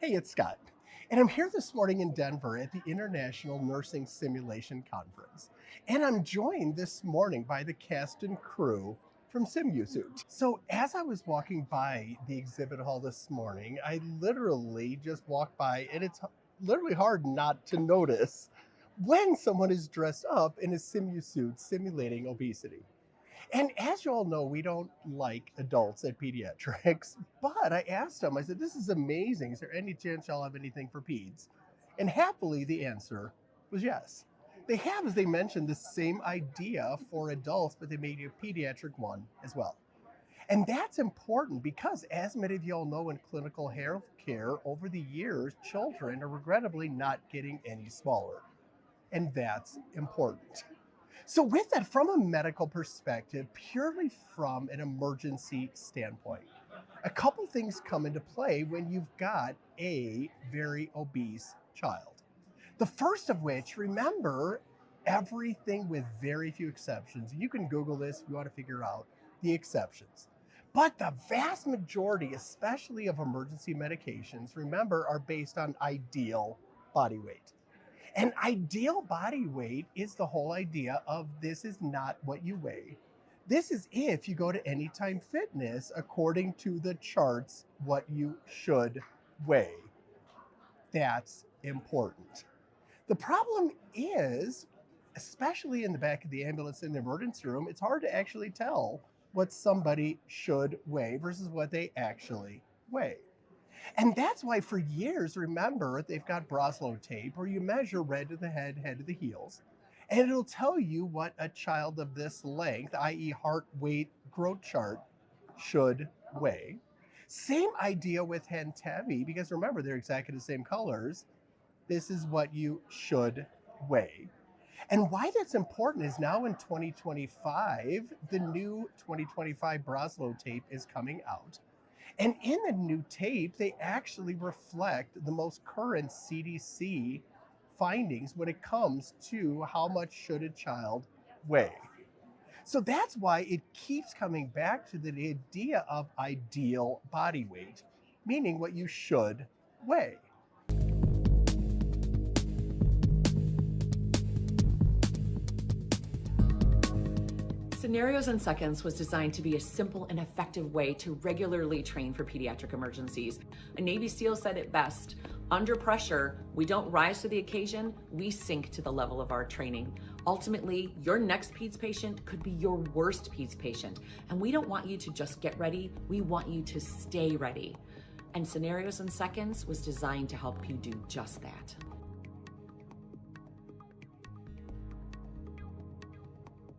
Hey, it's Scott, and I'm here this morning in Denver at the International Nursing Simulation Conference. And I'm joined this morning by the cast and crew from SimUsuit. So, as I was walking by the exhibit hall this morning, I literally just walked by, and it's literally hard not to notice when someone is dressed up in a SimUsuit simulating obesity. And as you all know, we don't like adults at Pedi-Ed-Trics, but I asked them, I said, this is amazing. Is there any chance y'all have anything for peds? And happily, the answer was yes. They have, as they mentioned, the same idea for adults, but they made a pediatric one as well. And that's important because, as many of you all know in clinical health care, over the years, children are regrettably not getting any smaller. And that's important. So, with that, from a medical perspective, purely from an emergency standpoint, a couple things come into play when you've got a very obese child. The first of which, remember, everything with very few exceptions. You can Google this if you want to figure out the exceptions. But the vast majority, especially of emergency medications, remember, are based on ideal body weight. And ideal body weight is the whole idea of this is not what you weigh. This is if you go to Anytime Fitness, according to the charts, what you should weigh. That's important. The problem is, especially in the back of the ambulance in the emergency room, it's hard to actually tell what somebody should weigh versus what they actually weigh. And that's why for years, remember, they've got Broslow tape where you measure red to the head, head to the heels, and it'll tell you what a child of this length, i.e. heart weight growth chart, should weigh. Same idea with Hentevi, because remember, they're exactly the same colors. This is what you should weigh. And why that's important is now in 2025, the new 2025 Broslow tape is coming out. And in the new tape, they actually reflect the most current CDC findings when it comes to how much should a child weigh. So that's why it keeps coming back to the idea of ideal body weight, meaning what you should weigh. Scenarios in Seconds was designed to be a simple and effective way to regularly train for pediatric emergencies. A Navy SEAL said it best: under pressure, we don't rise to the occasion, we sink to the level of our training. Ultimately, your next PEDS patient could be your worst PEDS patient, and we don't want you to just get ready, we want you to stay ready. And Scenarios in Seconds was designed to help you do just that.